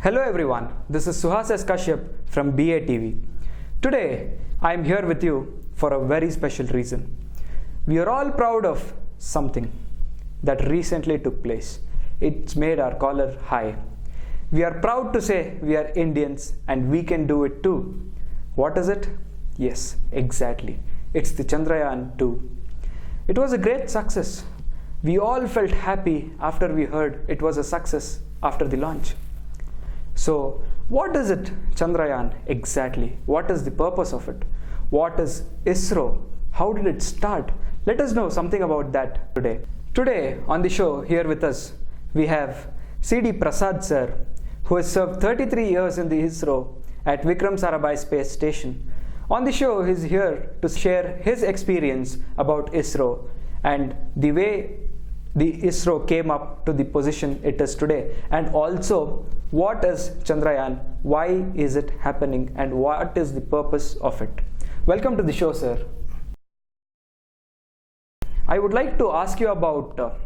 Hello everyone, this is Suhas S Kashyap from BA TV. Today, I am here with you for a very special reason. We are all proud of something that recently took place. It's made our collar high. We are proud to say we are Indians and we can do it too. What is it? Yes, exactly. It's the Chandrayaan 2. It was a great success. We all felt happy after we heard it was a success after the launch. So, what is it, Chandrayaan, exactly? What is the purpose of it? What is ISRO? How did it start? Let us know something about that today. Today on the show here with us, we have D Prasad sir, who has served 33 years in the ISRO at Vikram Sarabhai Space Station. On the show, he is here to share his experience about ISRO and the way the ISRO came up to the position it is today, and also what is Chandrayaan, why is it happening, and what is the purpose of it. Welcome to the show, sir. I would like to ask you about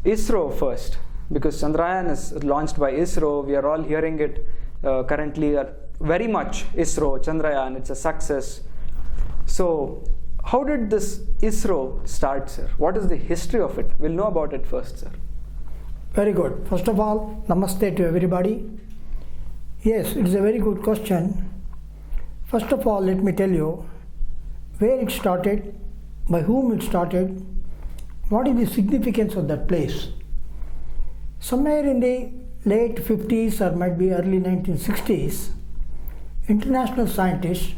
ISRO first, because Chandrayaan is launched by ISRO. We are all hearing it currently very much. ISRO, Chandrayaan, it's a success. So, how did this ISRO start, sir? What is the history of it? We'll know about it first, sir. Very good. First of all, namaste to everybody. Yes, it is a very good question. First of all, let me tell you where it started, by whom it started, what is the significance of that place. Somewhere in the late 50s or might be early 1960s, international scientists,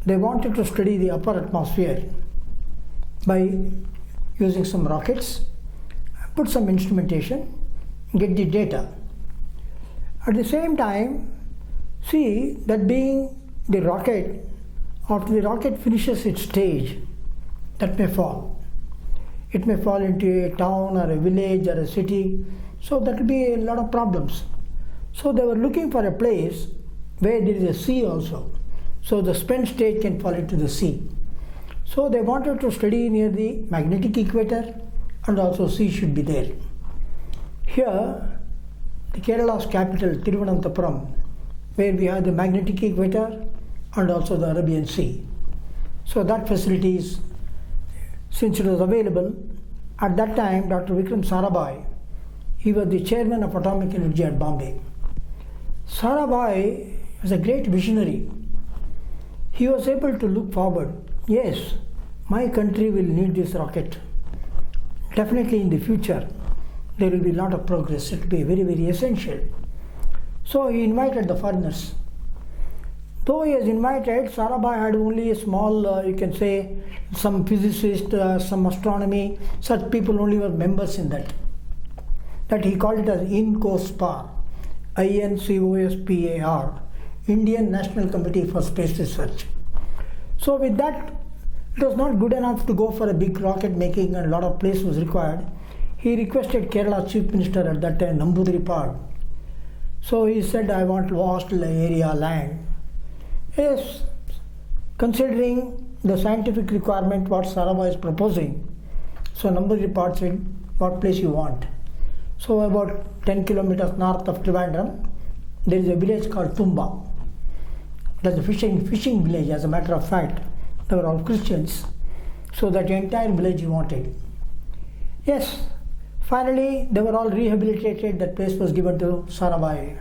they wanted to study the upper atmosphere by using some rockets, put some instrumentation, get the data. At the same time, see that being the rocket, after the rocket finishes its stage, that may fall. It may fall into a town or a village or a city, so that will be a lot of problems. So they were looking for a place where there is a sea also. So the spent stage can fall into the sea. So they wanted to study near the magnetic equator, and also sea should be there. Here, the Kerala's capital, Thiruvananthapuram, where we have the magnetic equator and also the Arabian Sea. So that facilities, since it was available, at that time Dr. Vikram Sarabhai, he was the chairman of Atomic Energy at Bombay. Sarabhai was a great visionary. He was able to look forward. Yes, my country will need this rocket. Definitely in the future, there will be a lot of progress. It will be very, very essential. So he invited the foreigners. Though he has invited, Sarabhai had only a small, you can say, some physicists, some astronomy, such people only were members in that. That he called it as INCOSPAR, INCOSPAR, Indian National Committee for Space Research. So with that, it was not good enough to go for a big rocket making, and a lot of place was required. He requested Kerala Chief Minister at that time, Namboodiripad. So he said, I want vast area land. Yes, considering the scientific requirement what Sarabhai is proposing, so Namboodiripad said, what place you want? So about 10 kilometers north of Trivandrum, there is a village called Tumba. That's a fishing village, as a matter of fact. They were all Christians. So that entire village he wanted. Yes, finally they were all rehabilitated. That place was given to Sarabhai.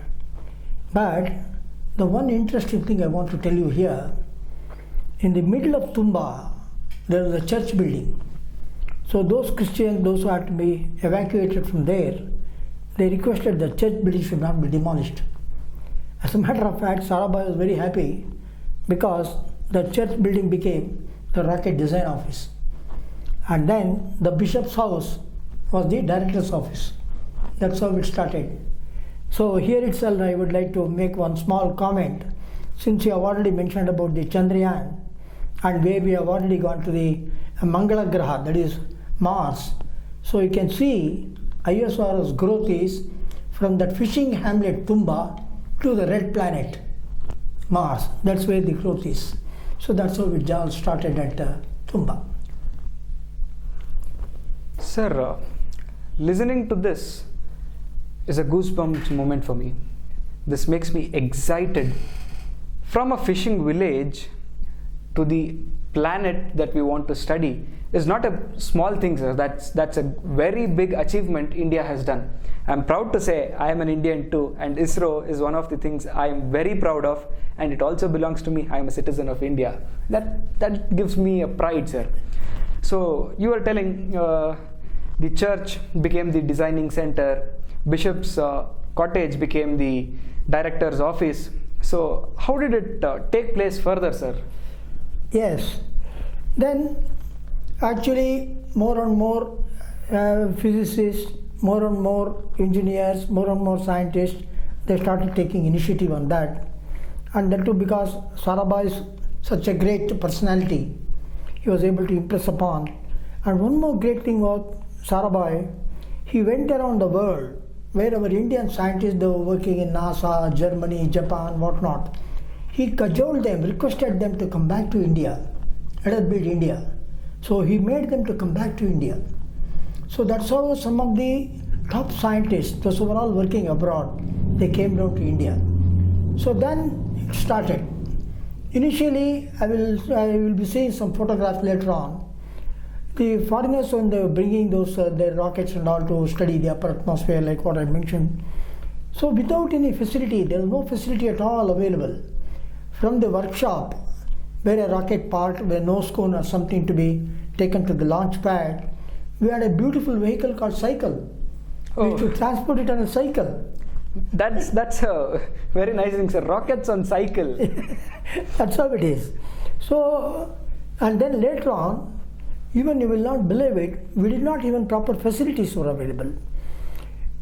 But the one interesting thing I want to tell you here, in the middle of Tumba, there was a church building. So those Christians, those who had to be evacuated from there, they requested the church building should not be demolished. As a matter of fact, Sarabhai was very happy because the church building became the rocket design office. And then the bishop's house was the director's office. That's how it started. So here itself I would like to make one small comment. Since you have already mentioned about the Chandrayaan, and where we have already gone to the Mangala Graha, that is Mars. So you can see ISRO's growth is from that fishing hamlet Tumba to the red planet, Mars. That's where the growth is. So that's how it all started at Tumba. Sir, listening to this is a goosebumps moment for me. This makes me excited. From a fishing village to the planet that we want to study is not a small thing, sir. That's a very big achievement India has done. I'm proud to say I am an Indian too, and ISRO is one of the things I am very proud of, and it also belongs to me. I am a citizen of India. That gives me a pride, sir. So you were telling the church became the designing center, Bishop's cottage became the director's office. So how did it take place further, sir? Yes. Then actually more and more physicists, more and more engineers, more and more scientists, they started taking initiative on that. And that too because Sarabhai is such a great personality. He was able to impress upon. And one more great thing about Sarabhai, he went around the world, wherever Indian scientists they were working in NASA, Germany, Japan, whatnot. He cajoled them, requested them to come back to India. Let us build India. So he made them to come back to India. So that's how some of the top scientists, those who were all working abroad, they came down to India. So then it started. Initially, I will be seeing some photographs later on. The foreigners, when they were bringing those their rockets and all to study the upper atmosphere, like what I mentioned. So without any facility, there was no facility at all available. From the workshop, where a rocket part, where nose cone or something to be taken to the launch pad, we had a beautiful vehicle called cycle. We used to transport it on a cycle. That's a very nice thing, sir. Rockets on cycle. That's how it is. So, and then later on, even you will not believe it, we did not even proper facilities were available.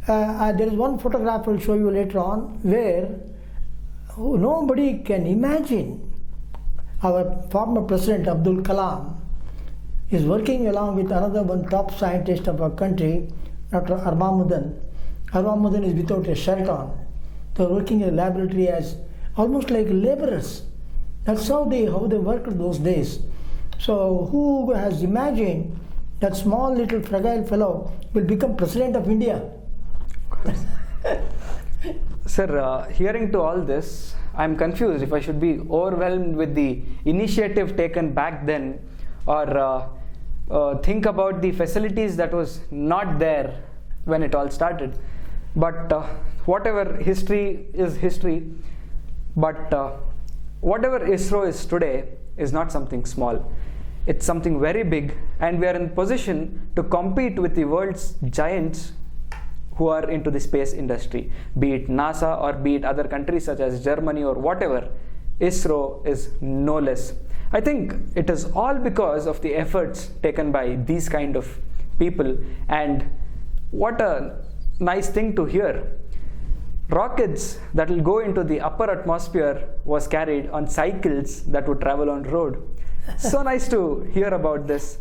There is one photograph I will show you later on where nobody can imagine our former President Abdul Kalam is working along with another one top scientist of our country, Dr. Armamuddin. Armamuddin is without a shirt on. They are working in a laboratory as almost like laborers. That's how they worked those days. So who has imagined that small little fragile fellow will become President of India? Sir, hearing to all this, I'm confused if I should be overwhelmed with the initiative taken back then, or think about the facilities that was not there when it all started. But whatever, history is history. But whatever ISRO is today is not something small. It's something very big, and we are in position to compete with the world's giants who are into the space industry, be it NASA or be it other countries such as Germany or whatever. ISRO is no less. I think it is all because of the efforts taken by these kind of people, and what a nice thing to hear. Rockets that will go into the upper atmosphere was carried on cycles that would travel on road. So nice to hear about this.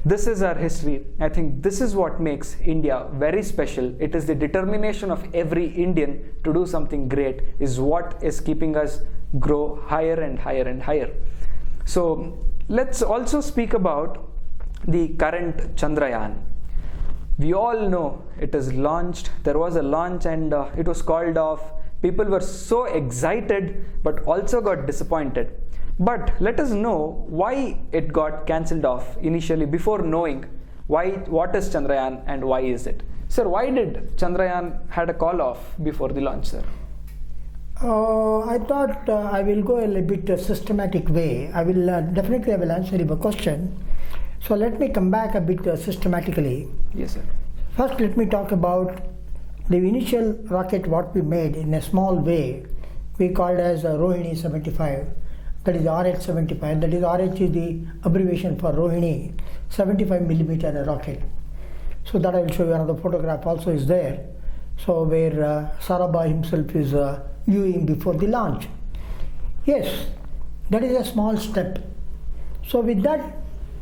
This is our history. I think this is what makes India very special. It is the determination of every Indian to do something great is what is keeping us grow higher and higher and higher. So let's also speak about the current Chandrayaan. We all know it is launched. There was a launch and it was called off. People were so excited but also got disappointed. But let us know why it got cancelled off initially before knowing what is Chandrayaan and why is it. Sir, why did Chandrayaan had a call off before the launch, sir? I thought I will go a little bit systematic way. I will definitely answer your question. So let me come back a bit systematically. Yes, sir. First, let me talk about the initial rocket what we made in a small way. We called as Rohini 75. That is RH-75. That is RH is the abbreviation for Rohini, 75 millimeter rocket. So that I will show you another photograph also is there. So where Sarabhai himself is viewing before the launch. Yes, that is a small step. So with that,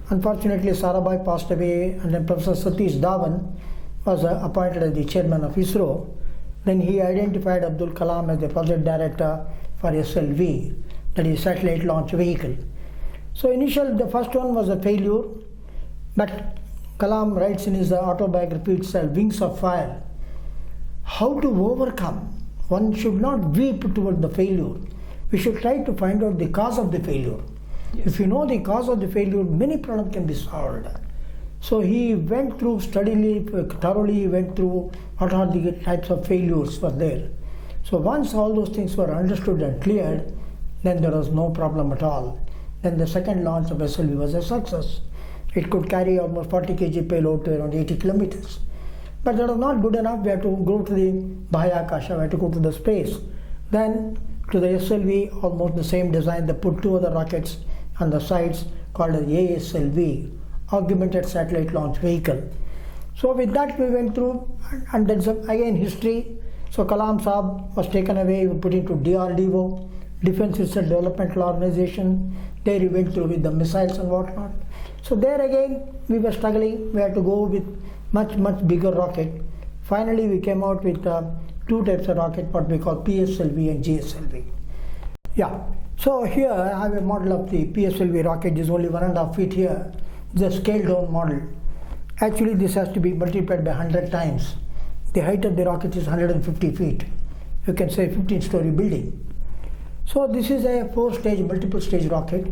unfortunately Sarabhai passed away, and then Professor Satish Dhawan was appointed as the chairman of ISRO. Then he identified Abdul Kalam as the project director for SLV, that is satellite launch vehicle. So initially the first one was a failure, but Kalam writes in his autobiography itself, Wings of Fire, how to overcome one should not weep toward the failure. We should try to find out the cause of the failure. Yes. If you know the cause of the failure, many problems can be solved. So he went through thoroughly, he went through what are the types of failures were there. So once all those things were understood and cleared, then there was no problem at all. Then the second launch of SLV was a success. It could carry almost 40 kg payload to around 80 kilometers. But that was not good enough. We had to go to the Bahayakasha, we had to go to the space. Then to the SLV, almost the same design, they put two other rockets on the sides called as ASLV, Augmented Satellite Launch Vehicle. So with that we went through, and then again history. So Kalam Saab was taken away, put into DRDO, Defense Research Developmental Organization. There he went through with the missiles and whatnot. So there again we were struggling. We had to go with much bigger rocket. Finally we came out with two types of rocket, what we call PSLV and GSLV. Yeah. So here I have a model of the PSLV rocket. It is only 1.5 feet here. It's a scaled down model. Actually this has to be multiplied by 100 times. The height of the rocket is 150 feet. You can say 15-story building. So this is a 4-stage, multiple stage rocket.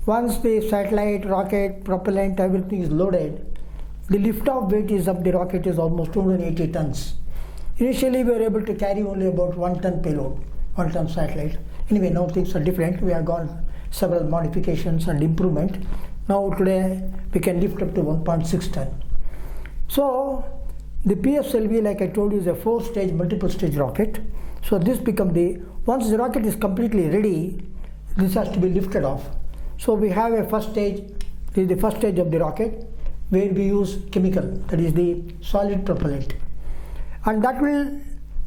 Once the satellite, rocket, propellant, everything is loaded, the lift-off weight of the rocket is almost 280 tons. Initially we were able to carry only about 1 ton payload, 1 ton satellite. Anyway, now things are different. We have gone several modifications and improvement. Now today we can lift up to 1.6 ton. So the PSLV, like I told you, is a 4-stage, multiple stage rocket. So this becomes once the rocket is completely ready, this has to be lifted off. So we have a first stage, this is the first stage of the rocket, where we use chemical, that is the solid propellant. And that will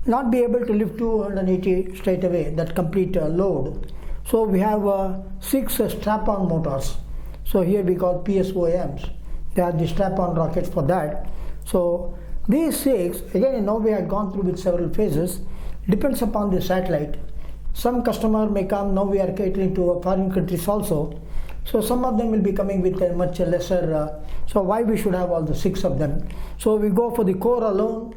not be able to lift 280 straight away, that complete load. So we have 6 strap-on motors. So here we call PSOMs. They are the strap-on rockets for that. So these 6, again now we have gone through with several phases, depends upon the satellite. Some customer may come, now we are catering to foreign countries also. So some of them will be coming with a much lesser, so why we should have all the 6 of them. So we go for the core alone,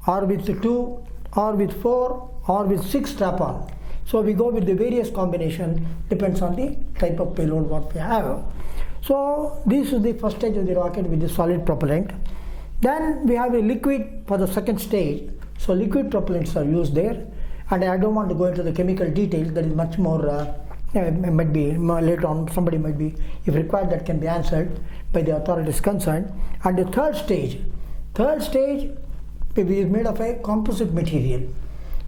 or with 2, or with 4, or with 6 strap-on. So we go with the various combination, depends on the type of payload what we have. So this is the first stage of the rocket with the solid propellant. Then we have a liquid for the second stage. So liquid propellants are used there, and I don't want to go into the chemical details. That is much more, might be later on, somebody might be, if required, that can be answered by the authorities concerned. And the third stage is made of a composite material.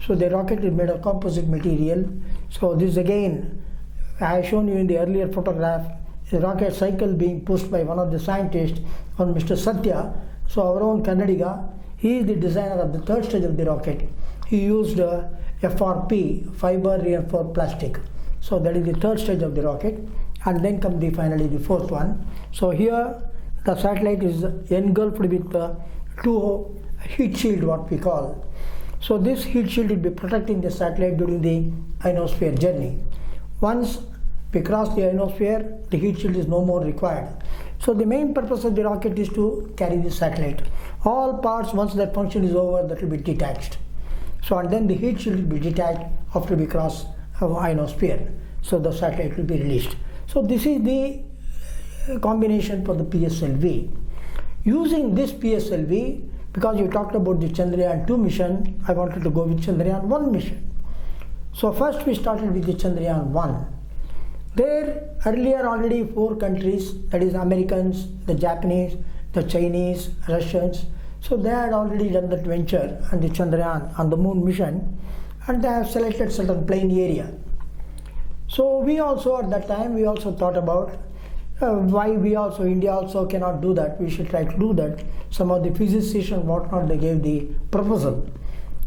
So the rocket is made of composite material. So this again, I have shown you in the earlier photograph, the rocket cycle being pushed by one of the scientists, on Mr. Satya. So our own Kannadiga, he is the designer of the third stage of the rocket. He used FRP, fiber reinforced plastic. So that is the third stage of the rocket, and then comes finally the fourth one. So here the satellite is engulfed with 2 heat shield, what we call. So this heat shield will be protecting the satellite during the ionosphere journey. Once we cross the ionosphere, the heat shield is no more required. So the main purpose of the rocket is to carry the satellite. All parts, once that function is over, that will be detached. So and then the heat shield will be detached after we cross ionosphere. So the satellite will be released. So this is the combination for the PSLV. Using this PSLV, because you talked about the Chandrayaan 2 mission, I wanted to go with Chandrayaan 1 mission. So first we started with the Chandrayaan 1. There earlier already 4 countries, that is Americans, the Japanese, the Chinese, Russians, so they had already done that venture and the Chandrayaan on the moon mission, and they have selected certain plain area. So we also at that time, we also thought about why we also, India also cannot do that, we should try to do that. Some of the physicists and whatnot, they gave the proposal.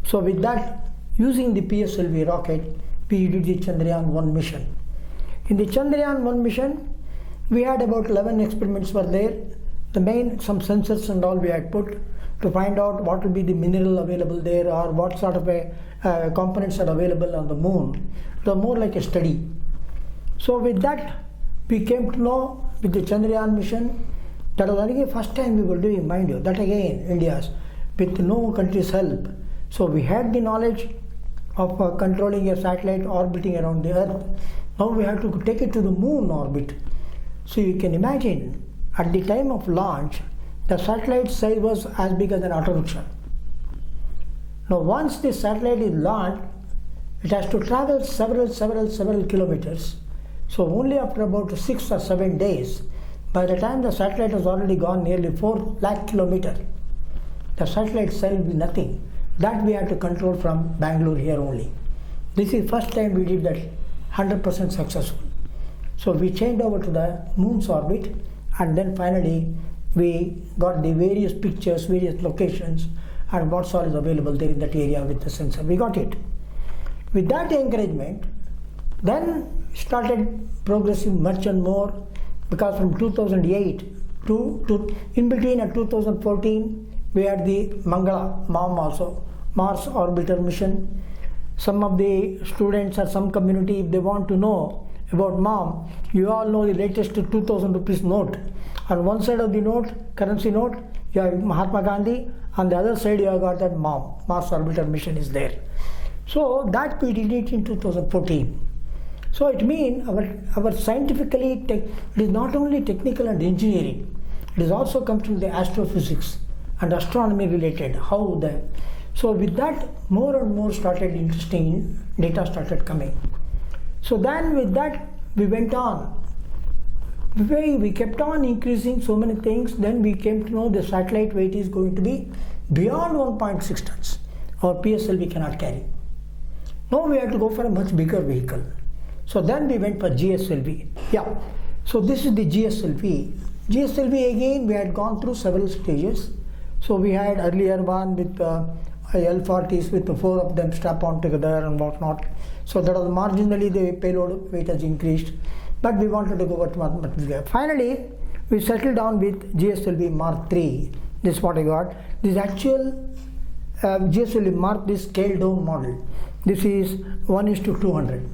So with that, using the PSLV rocket, we did the Chandrayaan 1 mission. In the Chandrayaan 1 mission, we had about 11 experiments were there. The main, some sensors and all we had put to find out what will be the mineral available there, or what sort of components are available on the moon. It was more like a study. So with that, we came to know with the Chandrayaan mission, that was only the first time we were doing, mind you, that again, India's, with no country's help. So we had the knowledge, of controlling a satellite orbiting around the Earth. Now we have to take it to the moon orbit. So you can imagine, at the time of launch, the satellite size was as big as an auto rickshaw. Now once the satellite is launched, it has to travel several kilometers. So only after about 6 or 7 days, by the time the satellite has already gone nearly 4 lakh kilometers, the satellite cell will be nothing. That we have to control from Bangalore here only. This is first time we did that 100% successful. So we changed over to the moon's orbit, and then finally we got the various pictures, various locations, and what's all is available there in that area with the sensor. We got it. With that encouragement, then started progressing much and more, because from 2008 to in between at 2014 we had the Mangala MOM also, Mars Orbiter Mission. Some of the students or some community, if they want to know about MOM, you all know the latest 2000 rupees note. On one side of the note, currency note, you have Mahatma Gandhi, on the other side you have got that MOM, Mars Orbiter Mission is there. So that we did it in 2014. So it means our scientifically, it is not only technical and engineering, it is also comes from the astrophysics and astronomy related, so with that more and more started interesting data started coming. So then with that we went on. We kept on increasing so many things. Then we came to know the satellite weight is going to be beyond 1.6 tons. Our PSLV cannot carry. Now we have to go for a much bigger vehicle. So then we went for GSLV. Yeah. So this is the GSLV. GSLV again we had gone through several stages. So we had earlier one with L40s with the 4 of them strapped on together and whatnot. So that was marginally the payload weight has increased, but we wanted to go much bigger. Finally, we settled down with GSLV Mark III. This is what I got. This actual GSLV Mark this scaled down model. This is 1:200.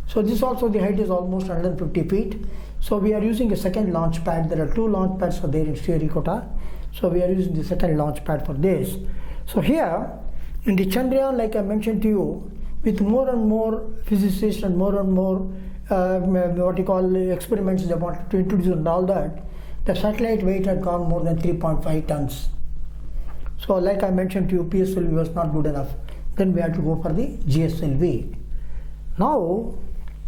So this also the height is almost 150 feet. So we are using a second launch pad. There are 2 launch pads are there in Sriharikota. So we are using the second launch pad for this. So here in the Chandrayaan, like I mentioned to you, with more and more physicists and more experiments they wanted to introduce and all that, the satellite weight had gone more than 3.5 tons. So like I mentioned to you, PSLV was not good enough. Then we had to go for the GSLV. Now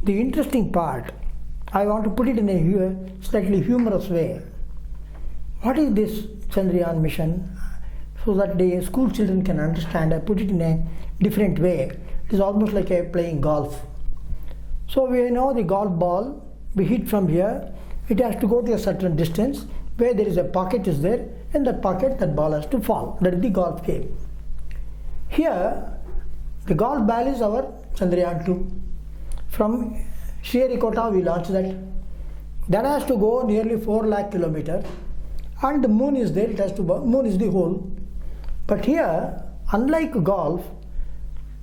the interesting part, I want to put it in a slightly humorous way. What is this Chandrayaan mission? So that the school children can understand, I put it in a different way. It is almost like playing golf. So we know the golf ball, we hit from here, it has to go to a certain distance where there is a pocket is there, in that pocket that ball has to fall. That is the golf game. Here the golf ball is our Chandrayaan 2. From Sriharikota we launched that. That has to go nearly 4 lakh kilometers, and the moon is there, moon is the hole. But here, unlike golf,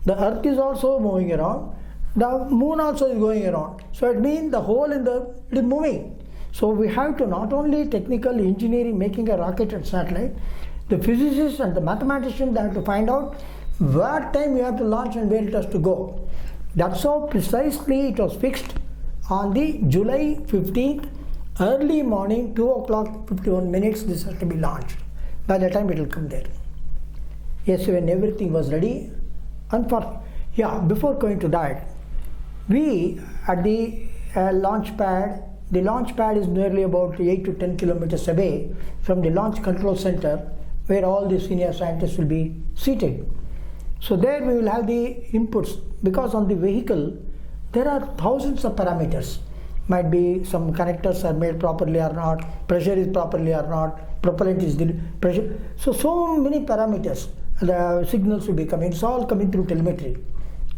the earth is also moving around, the moon also is going around. So it means the hole it is moving. So we have to not only technical engineering making a rocket and satellite, the physicists and the mathematicians they have to find out what time we have to launch and where it has to go. That's how precisely it was fixed on the July 15th, early morning, 2 o'clock 51 minutes, this has to be launched. By the time it will come there. Yes, when everything was ready, before going to that, we at the launch pad, the launch pad is nearly about 8 to 10 kilometers away from the launch control center where all the senior scientists will be seated. So there we will have the inputs, because on the vehicle there are thousands of parameters. Might be some connectors are made properly or not, pressure is properly or not, propellant is the pressure. So many parameters, the signals will be coming. It's all coming through telemetry.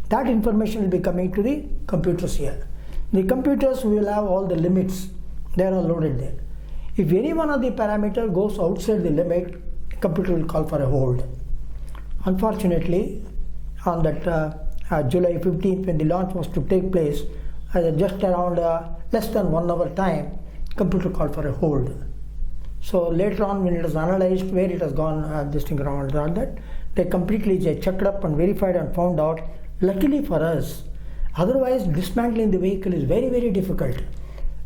That information will be coming to the computers here. The computers will have all the limits. They are all loaded there. If any one of the parameter goes outside the limit, computer will call for a hold. Unfortunately, on that July 15th, when the launch was to take place, just around less than 1 hour time, computer called for a hold. So later on, when it was analyzed where it has gone, this thing around that, They completely checked up and verified and found out. Luckily for us, otherwise dismantling the vehicle is very, very difficult.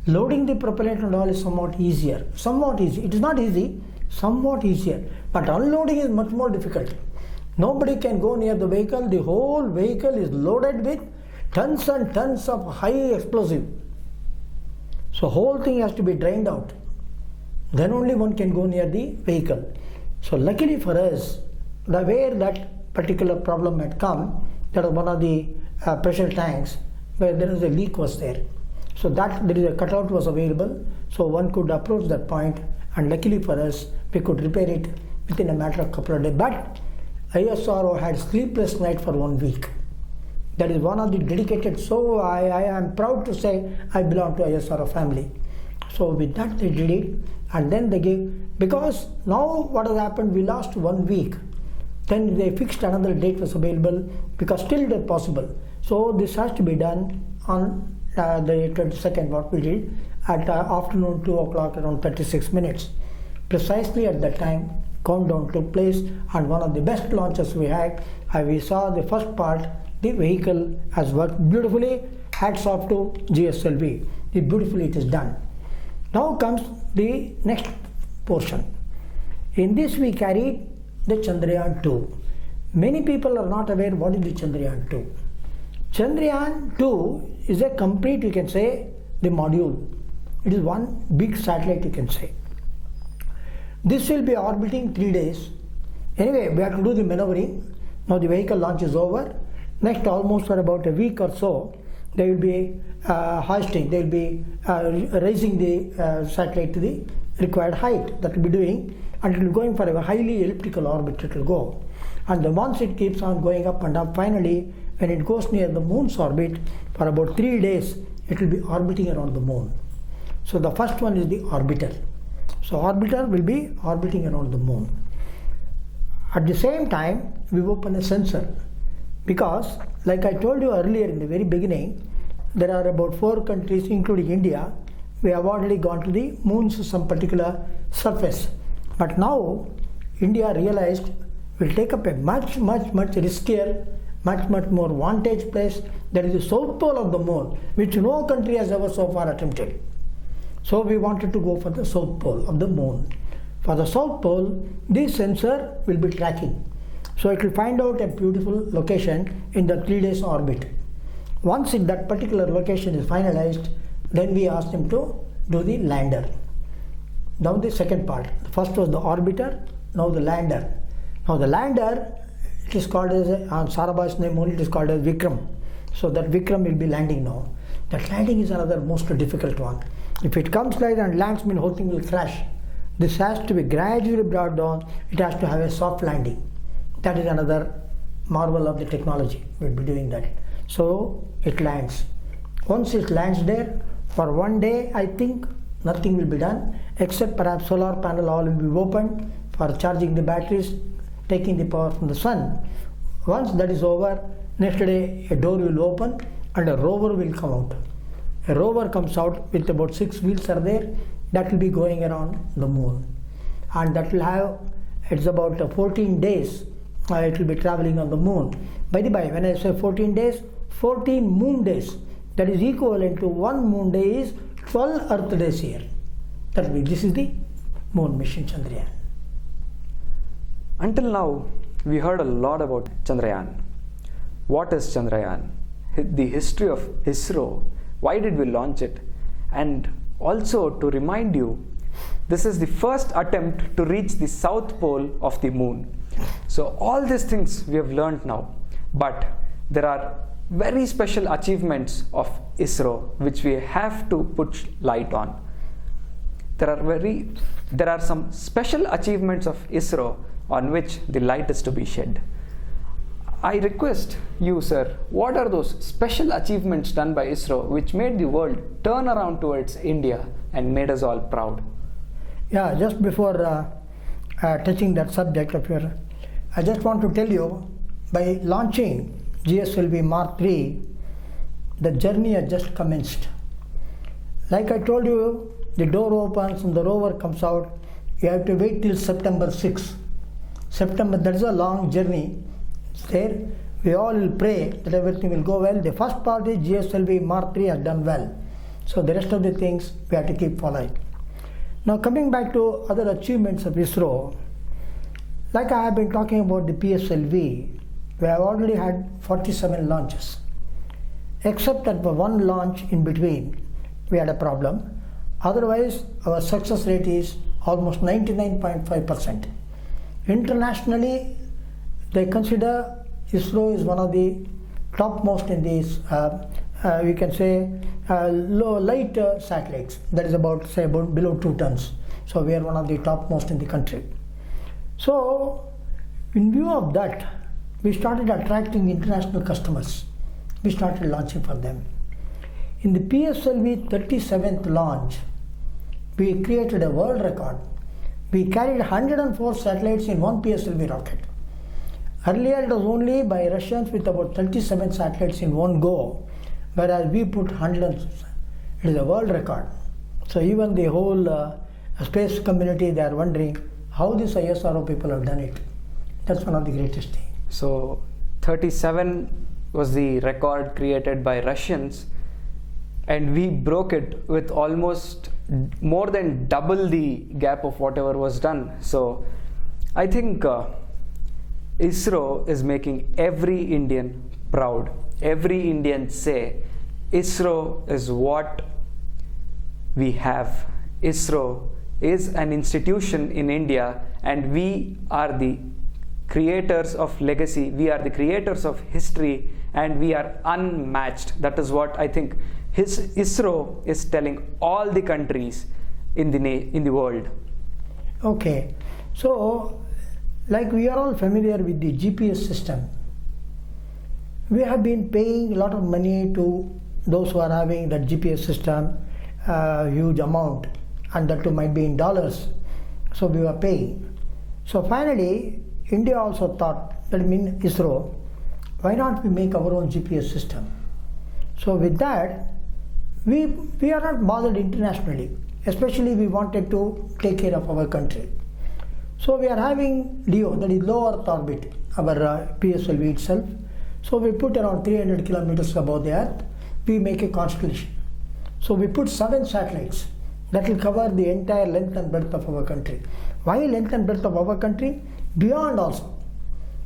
Loading the propellant and all is somewhat easier. Somewhat easy. It is not easy, somewhat easier. But unloading is much more difficult. Nobody can go near the vehicle. The whole vehicle is loaded with tons and tons of high explosive. So whole thing has to be drained out. Then only one can go near the vehicle. So luckily for us, where that particular problem had come, that was one of the pressure tanks where there was a leak was there. So that there is a cutout was available. So one could approach that point, and luckily for us, we could repair it within a matter of couple of days. But ISRO had sleepless night for 1 week. That is one of the dedicated. So I am proud to say I belong to ISRO family. So with that they did it, and then they gave, because now what has happened, we lost 1 week. Then they fixed another date was available, because still it is possible. So this has to be done on the 22nd, what we did, at afternoon 2 o'clock around 36 minutes. Precisely at that time, countdown took place, and one of the best launches we had, we saw the first part, the vehicle has worked beautifully. Hats off to GSLV. Beautifully it is done. Now comes the next portion. In this we carried the Chandrayaan 2. Many people are not aware what is the Chandrayaan 2. Chandrayaan 2 is a complete, you can say, the module. It is one big satellite, you can say. This will be orbiting 3 days. Anyway, we have to do the maneuvering. Now the vehicle launch is over. Next, almost for about a week or so, they will be hoisting, they will be raising the satellite to the required height. That will be doing, and it will be going for a highly elliptical orbit. It will go, and then once it keeps on going up and up, finally when it goes near the moon's orbit, for about 3 days it will be orbiting around the moon. So the first one is the orbiter. So orbiter will be orbiting around the moon. At the same time, we open a sensor, because like I told you earlier in the very beginning, there are about 4 countries including India. We have already gone to the moon's some particular surface. But now India realized will take up a much riskier, much more vantage place, that is the south pole of the moon, which no country has ever so far attempted. So we wanted to go for the south pole of the moon. For the south pole, this sensor will be tracking. So it will find out a beautiful location in the 3 days orbit. Once that particular location is finalized, then we asked him to do the lander. Now the second part. The first was the orbiter, now the lander. Now the lander, it is called as, on Sarabhai's name only, it is called as Vikram. So that Vikram will be landing now. That landing is another most difficult one. If it comes like and lands, mean whole thing will crash. This has to be gradually brought down. It has to have a soft landing. That is another marvel of the technology. We'll be doing that. So it lands. Once it lands there, for 1 day, I think nothing will be done, except perhaps solar panel all will be opened for charging the batteries, taking the power from the sun. Once that is over, next day a door will open and a rover will come out. A rover comes out with about 6 wheels are there, that will be going around the moon. And that will have, it's about 14 days, it will be traveling on the moon. By the by, when I say 14 days, 14 moon days, that is equivalent to 1 moon day is 12 Earth days here. That will be, this is the moon mission Chandrayaan. Until now, we heard a lot about Chandrayaan. What is Chandrayaan? The history of ISRO. Why did we launch it? And also to remind you, this is the first attempt to reach the south pole of the moon. So all these things we have learned now, but there are very special achievements of ISRO which we have to put light on. There are some special achievements of ISRO on which the light is to be shed. I request you, sir, what are those special achievements done by ISRO which made the world turn around towards India and made us all proud? Yeah, just before touching that subject of your, I just want to tell you, by launching GSLV Mark III, the journey has just commenced. Like I told you, the door opens and the rover comes out. You have to wait till September 6. September, that is a long journey. There, we all will pray that everything will go well. The first part is GSLV Mark III has done well. So the rest of the things we have to keep following. Now coming back to other achievements of ISRO, like I have been talking about the PSLV, we have already had 47 launches. Except that for one launch in between, we had a problem. Otherwise, our success rate is almost 99.5%. Internationally, they consider ISRO is one of the topmost in these, we can say, light satellites. That is about, say, about below 2 tons. So we are one of the topmost in the country. So, in view of that, we started attracting international customers. We started launching for them. In the PSLV 37th launch, we created a world record. We carried 104 satellites in one PSLV rocket. Earlier it was only by Russians with about 37 satellites in one go, whereas we put hundreds. It is a world record. So even the whole space community, they are wondering how these ISRO people have done it. That's one of the greatest things. So 37 was the record created by Russians, and we broke it with almost more than double the gap of whatever was done. So I think ISRO is making every Indian proud. Every Indian say, ISRO is what we have. ISRO is an institution in India, and we are the creators of legacy, we are the creators of history, and we are unmatched. That is what I think ISRO is telling all the countries in the world. Okay, so like we are all familiar with the GPS system. We have been paying a lot of money to those who are having that GPS system, huge amount, and that too might be in dollars. So we were paying. So finally, India also thought, that means ISRO, why not we make our own GPS system? So with that, we are not bothered internationally. Especially we wanted to take care of our country. So we are having LEO, that is low Earth orbit, our PSLV itself. So we put around 300 kilometers above the Earth, we make a constellation. So we put 7 satellites that will cover the entire length and breadth of our country. Why length and breadth of our country? Beyond also.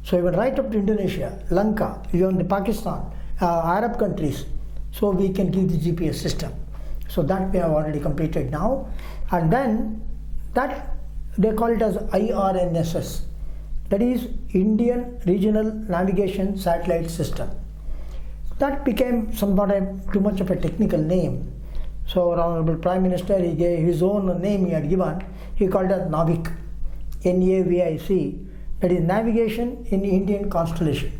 So even right up to Indonesia, Lanka, even the Pakistan, Arab countries. So we can give the GPS system. So that we have already completed now. And then that they call it as IRNSS. That is Indian Regional Navigation Satellite System. That became somewhat too much of a technical name. So Honorable Prime Minister, he gave his own name he had given. He called it NAVIC. NAVIC. That is Navigation in Indian Constellation.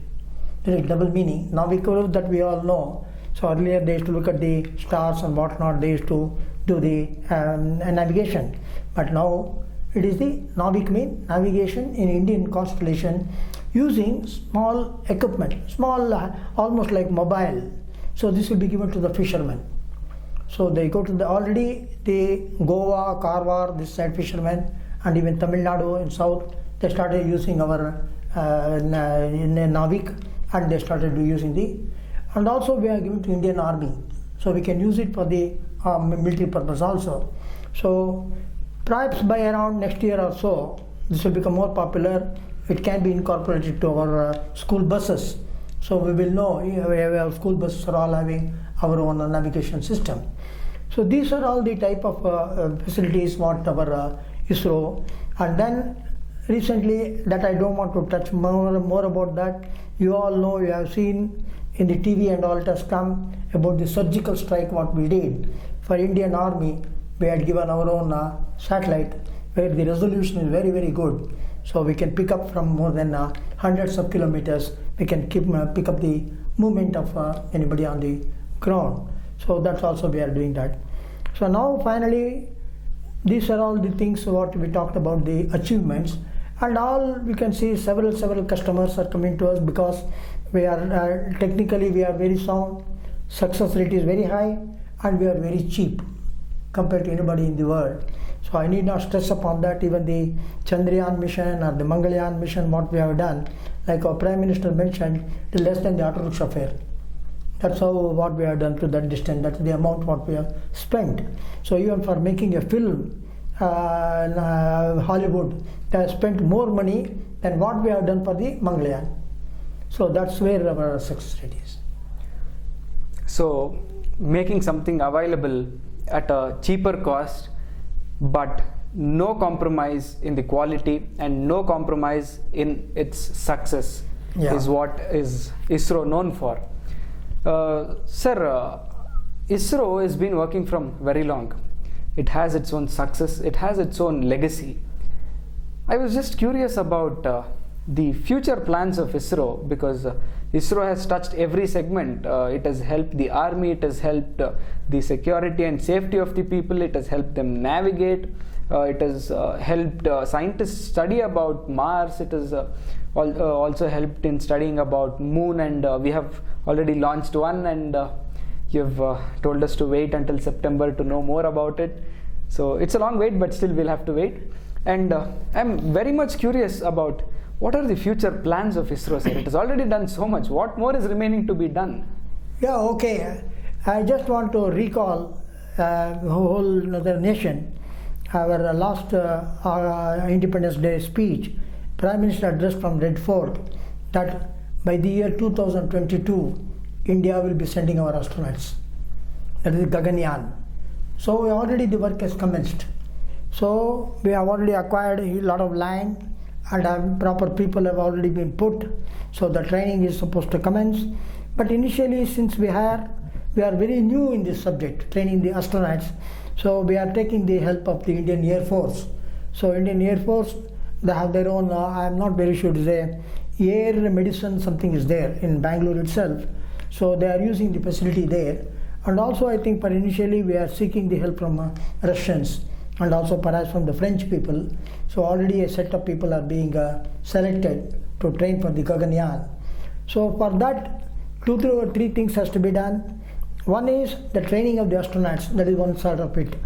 There is double meaning. Navik, that we all know. So earlier they used to look at the stars and whatnot. They used to do the navigation. But now it is the Navik mean navigation in Indian constellation using small equipment, small almost like mobile. So this will be given to the fishermen. So they go to already the Goa, Karwar, this side fishermen, and even Tamil Nadu in south, they started using our Navik, and they started using and also we are given to Indian Army. So we can use it for the military purpose also. So perhaps by around next year or so, this will become more popular. It can be incorporated to our school buses. So we will know our school buses are all having our own navigation system. So these are all the type of facilities what our ISRO. And then recently, that I don't want to touch more about that. You all know, you have seen in the TV and all, it has come about the surgical strike what we did. For Indian Army, we had given our own satellite where the resolution is very, very good. So we can pick up from more than hundreds of kilometers. We can pick up the movement of anybody on the ground. So that's also we are doing that. So now finally, these are all the things what we talked about, the achievements. And all we can see several customers are coming to us because we are technically we are very sound, success rate is very high, and we are very cheap compared to anybody in the world. So I need not stress upon that. Even the Chandrayaan mission or the Mangalyaan mission, what we have done, like our Prime Minister mentioned, it is less than the auto rickshaw fare. That's how what we have done to that distance. That's the amount what we have spent. So even for making a film, Hollywood, they have spent more money than what we have done for the Mangalyaan. So that's where our success rate is. So making something available at a cheaper cost, but no compromise in the quality and no compromise in its success is what is ISRO known for. Sir, ISRO has been working from very long. It has its own success, it has its own legacy. I was just curious about the future plans of ISRO, because ISRO has touched every segment. It has helped the army, it has helped the security and safety of the people, it has helped them navigate, it has helped scientists study about Mars, it has also helped in studying about Moon, and we have already launched one, and you've told us to wait until September to know more about it. So it's a long wait, but still we'll have to wait. And I'm very much curious about what are the future plans of ISRO, sir? It has already done so much. What more is remaining to be done? Yeah, okay. I just want to recall the whole other nation. Our last Independence Day speech, Prime Minister addressed from Red Fort that by the year 2022, India will be sending our astronauts. That is Gaganyaan. So already the work has commenced. So we have already acquired a lot of land, and proper people have already been put. So the training is supposed to commence. But initially, since we are very new in this subject, training the astronauts, so we are taking the help of the Indian Air Force. So Indian Air Force, they have their own, I am not very sure to say, air medicine something is there in Bangalore itself. So they are using the facility there. And also I think for initially we are seeking the help from Russians and also perhaps from the French people. So already a set of people are being selected to train for the Gaganyaan. So for that, 2 or 3 things has to be done. One is the training of the astronauts, that is one side of it.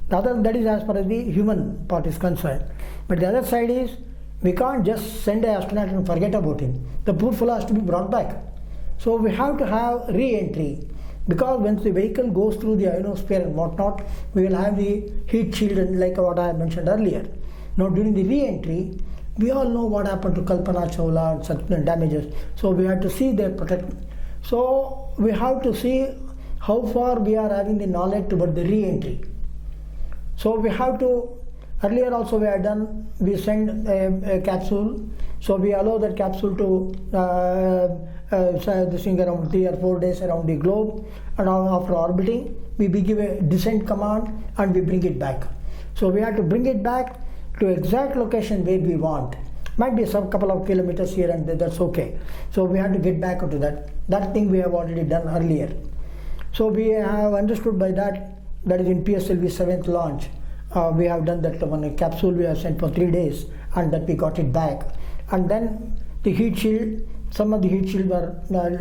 The other, that is as far as the human part is concerned. But the other side is, we can't just send an astronaut and forget about him. The poor fellow has to be brought back. So we have to have re-entry. Because once the vehicle goes through the ionosphere and whatnot, we will have the heat shield, and like what I mentioned earlier. Now during the re-entry, we all know what happened to Kalpana Chawla and such damages. So we have to see their protection. So we have to see how far we are having the knowledge about the re-entry. So we have to, earlier also we had done, we send a capsule. So we allow that capsule to this thing around 3 or 4 days around the globe, and after orbiting, we give a descent command and we bring it back. So we have to bring it back to exact location where we want. Might be some couple of kilometers here and there, that's okay. So we have to get back into that. That thing we have already done earlier. So we have understood by that, that is in PSLV 7th launch, we have done that one capsule we have sent for 3 days, and that we got it back. And then the heat shield, some of the heat shield were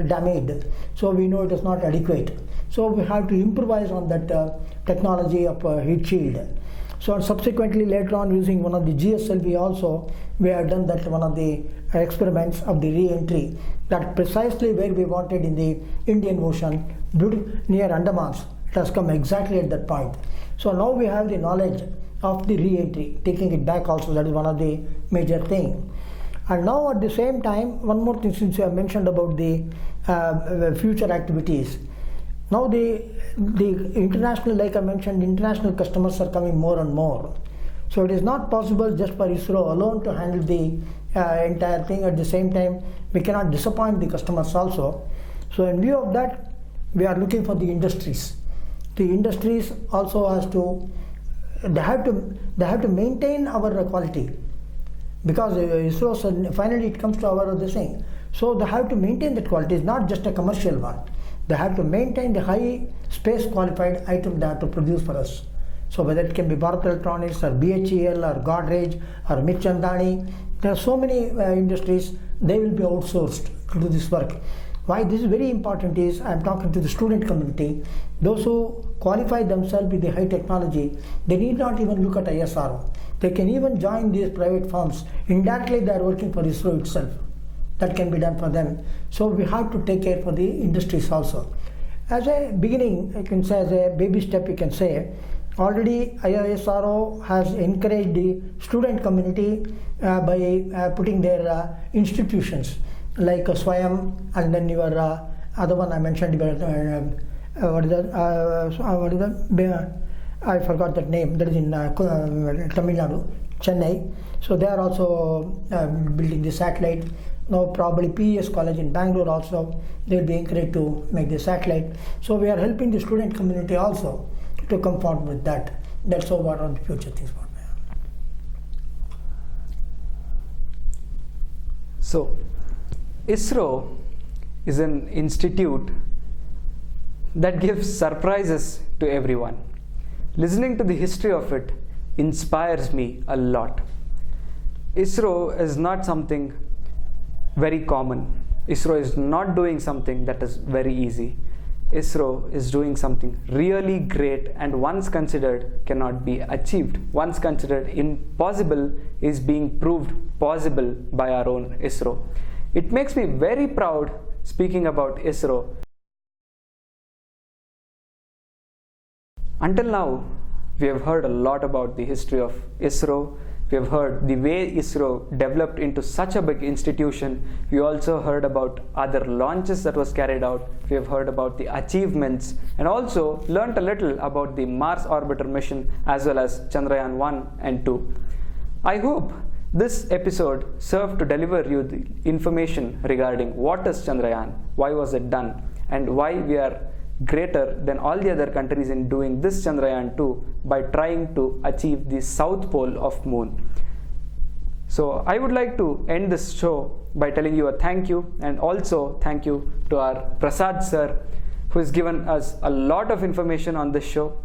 damaged, so we know it is not adequate. So we have to improvise on that technology of heat shield. So subsequently later on, using one of the GSLV also, we have done that one of the experiments of the re-entry, that precisely where we wanted in the Indian Ocean, near Andamans. It has come exactly at that point. So now we have the knowledge of the re-entry, taking it back also, that is one of the major things. And now at the same time, one more thing, since you have mentioned about the future activities. Now the international, like I mentioned, international customers are coming more and more. So it is not possible just for ISRO alone to handle the entire thing. At the same time, we cannot disappoint the customers also. So in view of that, we are looking for the industries. The industries also has to, they have to maintain our quality. Because ISRO, finally it comes to our this thing. So they have to maintain that quality. It's not just a commercial one. They have to maintain the high space qualified item they have to produce for us. So whether it can be Bharat Electronics or BHEL or Godrej or Mitchandani, there are so many industries, they will be outsourced to do this work. Why this is very important is I am talking to the student community. Those who qualify themselves with the high technology, they need not even look at ISRO. They can even join these private firms. Indirectly, they are working for ISRO itself. That can be done for them. So we have to take care for the industries also. As a beginning, I can say as a baby step, you can say, already ISRO has encouraged the student community by putting their institutions like Swamy, and then your other one I mentioned, what is that? I forgot that name. That is in Tamil Nadu, Chennai. So they are also building the satellite. Now probably PES college in Bangalore also, they will be encouraged to make the satellite. So we are helping the student community also to come forward with that. That's all what are the future things. So, ISRO is an institute that gives surprises to everyone. Listening to the history of it inspires me a lot. ISRO is not something very common. ISRO is not doing something that is very easy. ISRO is doing something really great, and once considered cannot be achieved. Once considered impossible is being proved possible by our own ISRO. It makes me very proud speaking about ISRO. Until now, we have heard a lot about the history of ISRO. We have heard the way ISRO developed into such a big institution. We also heard about other launches that was carried out. We have heard about the achievements and also learnt a little about the Mars orbiter mission as well as Chandrayaan 1 and 2. I hope this episode served to deliver you the information regarding what is Chandrayaan, why was it done, and why we are greater than all the other countries in doing this Chandrayaan 2 by trying to achieve the south pole of moon. So I would like to end this show by telling you a thank you, and also thank you to our Prasad sir, who has given us a lot of information on this show.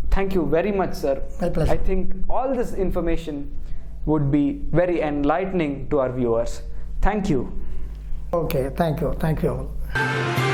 Thank you very much, sir. My pleasure. I think all this information would be very enlightening to our viewers. Thank you. Okay, thank you all.